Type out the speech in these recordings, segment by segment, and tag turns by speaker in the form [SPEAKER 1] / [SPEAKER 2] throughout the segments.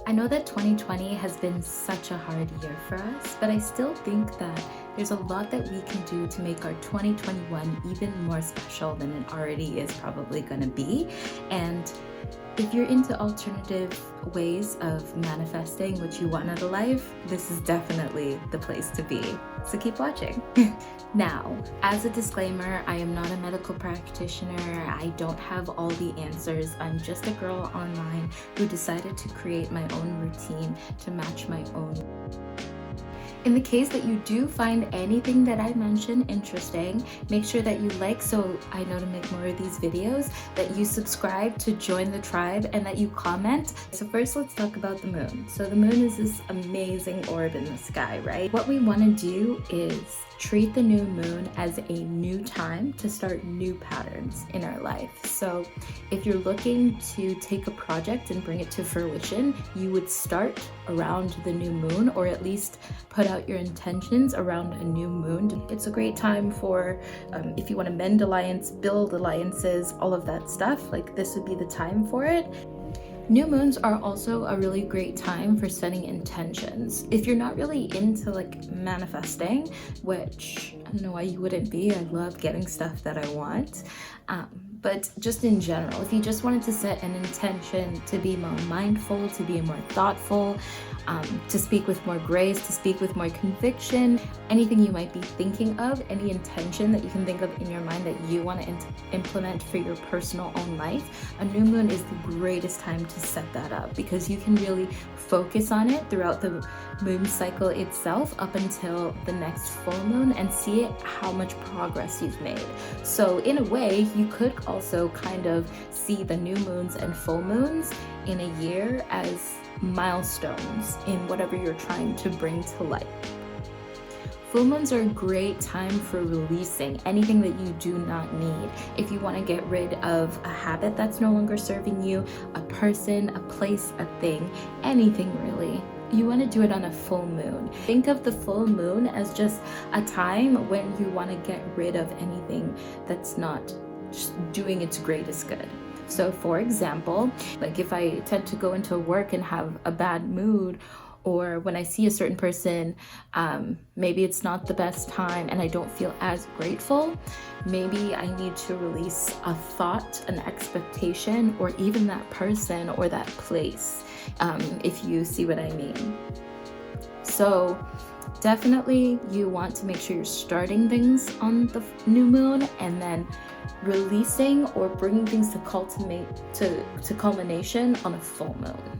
[SPEAKER 1] I know that 2020 has been such a hard year for us, but I still think that there's a lot that we can do to make our 2021 even more special than it already is probably going to be. And if you're into alternative ways of manifesting what you want out of life, this is definitely the place to be. So keep watching. Now, as a disclaimer, I am not a medical practitioner. I don't have all the answers. I'm just a girl online who decided to create my own routine to match my own. In the case that you do find anything that I mention interesting, make sure that you like so I know to make more of these videos, that you subscribe to join the tribe, and that you comment. So first, let's talk about the moon. So the moon is this amazing orb in the sky, right? What we want to do is treat the new moon as a new time to start new patterns in our life. So if you're looking to take a project and bring it to fruition, you would start around the new moon, or at least put out your intentions around a new moon. It's a great time for if you want to mend alliance, build alliances, all of that stuff. Like, this would be the time for it. New moons are also a really great time for setting intentions. If you're not really into like manifesting, which I don't know why you wouldn't be, I love getting stuff that I want. But just in general, if you just wanted to set an intention to be more mindful, to be more thoughtful, to speak with more grace, to speak with more conviction, anything you might be thinking of, any intention that you can think of in your mind that you want to implement for your personal own life, a new moon is the greatest time to set that up, because you can really focus on it throughout the moon cycle itself up until the next full moon and see how much progress you've made. So in a way, you could also kind of see the new moons and full moons in a year as milestones in whatever you're trying to bring to light. Full moons are a great time for releasing anything that you do not need. If you want to get rid of a habit that's no longer serving you, a person, a place, a thing, anything really, you want to do it on a full moon. Think of the full moon as just a time when you want to get rid of anything that's not doing its greatest good. So for example, like if I tend to go into work and have a bad mood, or when I see a certain person, maybe it's not the best time and I don't feel as grateful, maybe I need to release a thought, an expectation, or even that person or that place, if you see what I mean. So definitely you want to make sure you're starting things on the new moon and then releasing or bringing things to culmination on a full moon.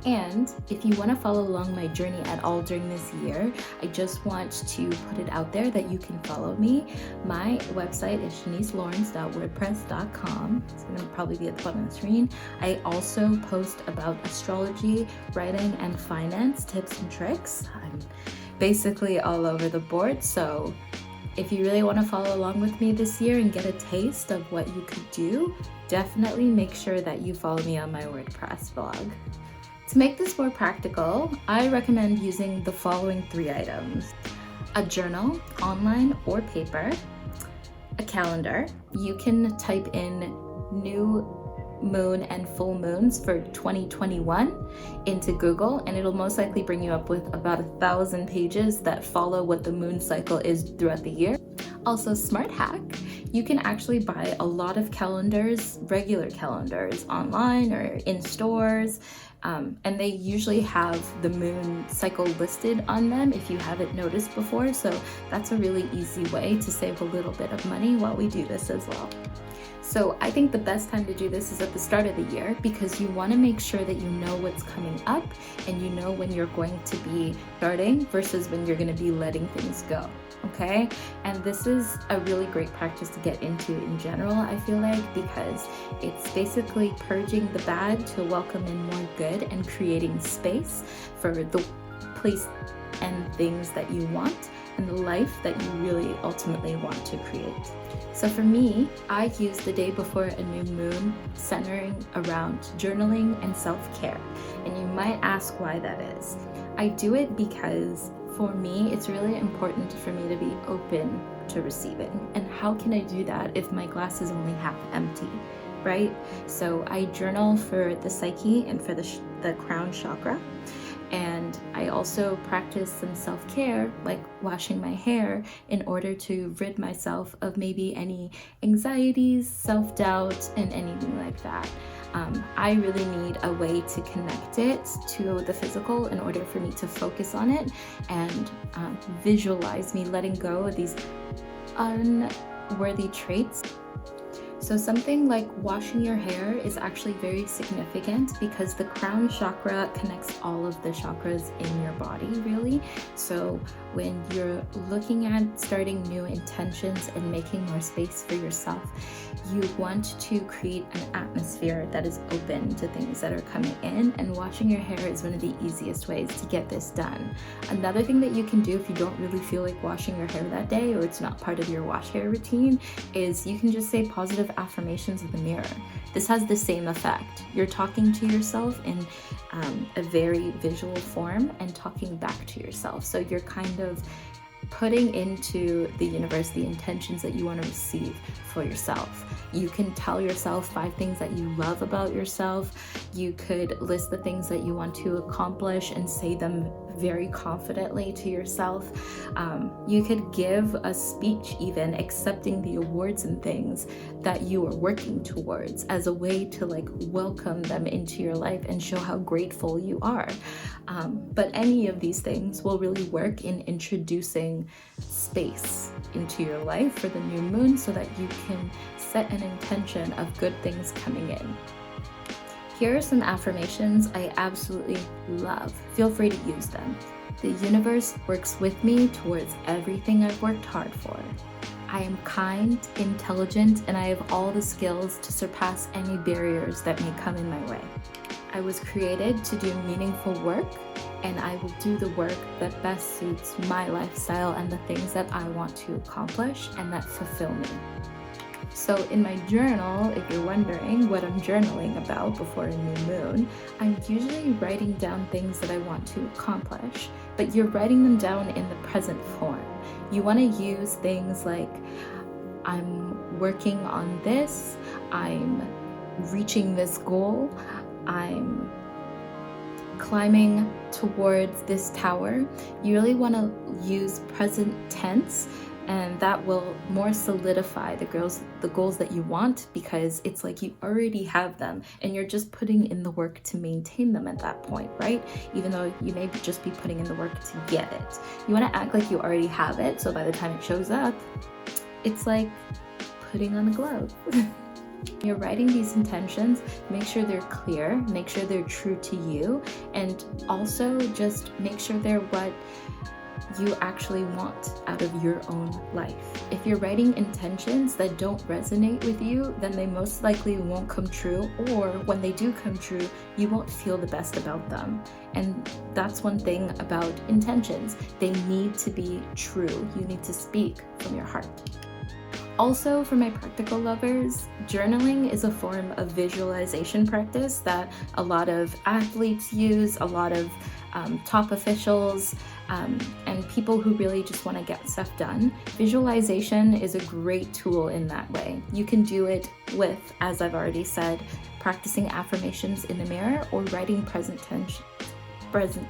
[SPEAKER 1] And if you want to follow along my journey at all during this year, I just want to put it out there that you can follow me. My website is shanicelawrence.wordpress.com. It's going to probably be at the bottom of the screen. I also post about astrology, writing, and finance tips and tricks. I'm basically all over the board. So if you really want to follow along with me this year and get a taste of what you could do, definitely make sure that you follow me on my WordPress blog. To make this more practical, I recommend using the following 3 items: a journal, online or paper, a calendar. You can type in new moon and full moons for 2021 into Google, and it'll most likely bring you up with about 1,000 pages that follow what the moon cycle is throughout the year. Also, smart hack, you can actually buy a lot of calendars, regular calendars, online or in stores, and they usually have the moon cycle listed on them if you haven't noticed before. So that's a really easy way to save a little bit of money while we do this as well. So I think the best time to do this is at the start of the year, because you want to make sure that you know what's coming up and you know when you're going to be starting versus when you're going to be letting things go. Okay? And this is a really great practice to get into in general, I feel like, because it's basically purging the bad to welcome in more good and creating space for the place and things that you want and the life that you really ultimately want to create. So for me, I use the day before a new moon centering around journaling and self-care. And you might ask why that is. I do it because for me, it's really important for me to be open to receiving. And how can I do that if my glass is only half empty, right? So I journal for the psyche and for the the crown chakra. And I also practice some self-care, like washing my hair, in order to rid myself of maybe any anxieties, self-doubt, and anything like that. I really need a way to connect it to the physical in order for me to focus on it and visualize me letting go of these unworthy traits. So something like washing your hair is actually very significant because the crown chakra connects all of the chakras in your body, really. So when you're looking at starting new intentions and making more space for yourself, you want to create an atmosphere that is open to things that are coming in, and washing your hair is one of the easiest ways to get this done. Another thing that you can do if you don't really feel like washing your hair that day, or it's not part of your wash hair routine, is you can just say positive affirmations in the mirror. This has the same effect. You're talking to yourself in a very visual form and talking back to yourself. So you're kind of putting into the universe the intentions that you want to receive for yourself. You can tell yourself 5 things that you love about yourself. You could list the things that you want to accomplish and say them very confidently to yourself. You could give a speech even accepting the awards and things that you are working towards as a way to like welcome them into your life and show how grateful you are. But any of these things will really work in introducing space into your life for the new moon so that you can set an intention of good things coming in. Here are some affirmations I absolutely love. Feel free to use them. The universe works with me towards everything I've worked hard for. I am kind, intelligent, and I have all the skills to surpass any barriers that may come in my way. I was created to do meaningful work, and I will do the work that best suits my lifestyle and the things that I want to accomplish and that fulfill me. So in my journal, if you're wondering what I'm journaling about before a new moon, I'm usually writing down things that I want to accomplish, but you're writing them down in the present form. You want to use things like, I'm working on this, I'm reaching this goal, I'm climbing towards this tower. You really want to use present tense, and that will more solidify the goals that you want, because it's like you already have them and you're just putting in the work to maintain them at that point, right? Even though you may just be putting in the work to get it. You want to act like you already have it, so by the time it shows up, it's like putting on a glove. You're writing these intentions, make sure they're clear, make sure they're true to you, and also just make sure they're what you actually want out of your own life. If you're writing intentions that don't resonate with you, then they most likely won't come true, or when they do come true, you won't feel the best about them. And that's one thing about intentions. They need to be true. You need to speak from your heart. Also, for my practical lovers, journaling is a form of visualization practice that a lot of athletes use, a lot of top officials, and people who really just want to get stuff done. Visualization is a great tool in that way. You can do it with, as I've already said, practicing affirmations in the mirror or writing present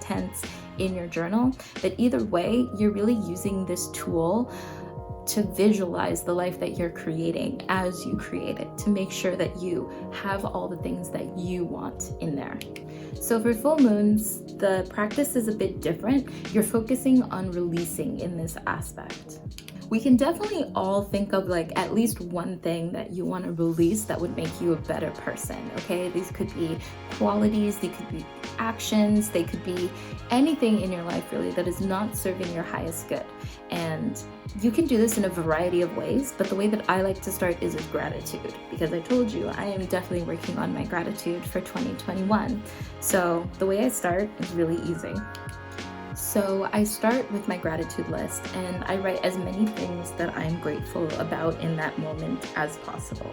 [SPEAKER 1] tense in your journal. But either way, you're really using this tool to visualize the life that you're creating as you create it, to make sure that you have all the things that you want in there. So for full moons, the practice is a bit different. You're focusing on releasing in this aspect. We can definitely all think of like at least one thing that you want to release that would make you a better person, okay? These could be qualities, they could be actions, they could be anything in your life really that is not serving your highest good. And you can do this in a variety of ways, but the way that I like to start is with gratitude, because I told you I am definitely working on my gratitude for 2021. So the way I start is really easy. So I start with my gratitude list and I write as many things that I'm grateful about in that moment as possible.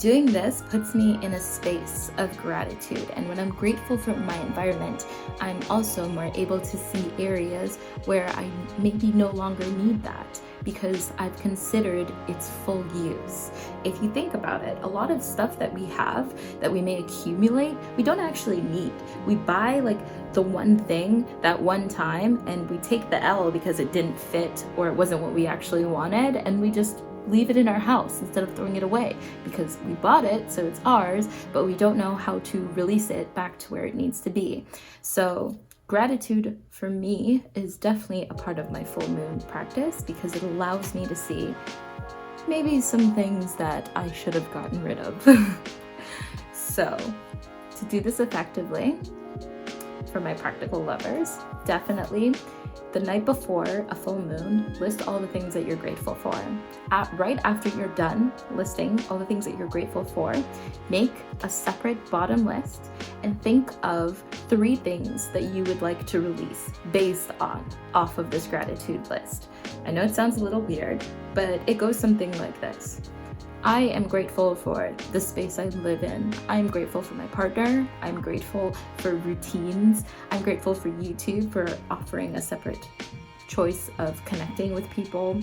[SPEAKER 1] Doing this puts me in a space of gratitude, and when I'm grateful for my environment, I'm also more able to see areas where I maybe no longer need that because I've considered its full use. If you think about it, a lot of stuff that we have that we may accumulate, we don't actually need. We buy like the one thing that one time and we take the L because it didn't fit or it wasn't what we actually wanted, and we just leave it in our house instead of throwing it away because we bought it, so it's ours, but we don't know how to release it back to where it needs to be. So gratitude for me is definitely a part of my full moon practice because it allows me to see maybe some things that I should have gotten rid of. So to do this effectively, for my practical lovers, definitely the night before a full moon, list all the things that you're grateful for. Right after you're done listing all the things that you're grateful for, make a separate bottom list and think of 3 things that you would like to release off of this gratitude list. I know it sounds a little weird, but it goes something like this. I am grateful for the space I live in. I'm grateful for my partner. I'm grateful for routines. I'm grateful for YouTube for offering a separate choice of connecting with people.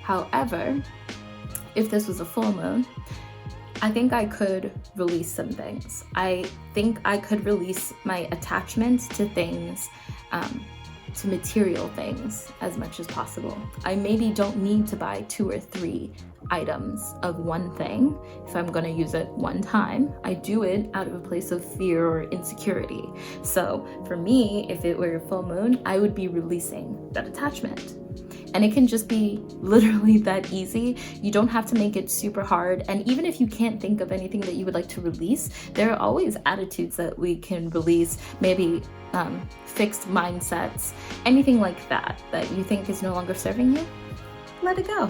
[SPEAKER 1] However, if this was a full moon, I think I could release some things. I think I could release my attachment to things, to material things as much as possible. I maybe don't need to buy 2 or 3 items of one thing. If I'm going to use it one time, I do it out of a place of fear or insecurity. So for me, if it were a full moon, I would be releasing that attachment. And it can just be literally that easy. You don't have to make it super hard. And even if you can't think of anything that you would like to release, there are always attitudes that we can release, maybe fixed mindsets, anything like that that you think is no longer serving you, let it go.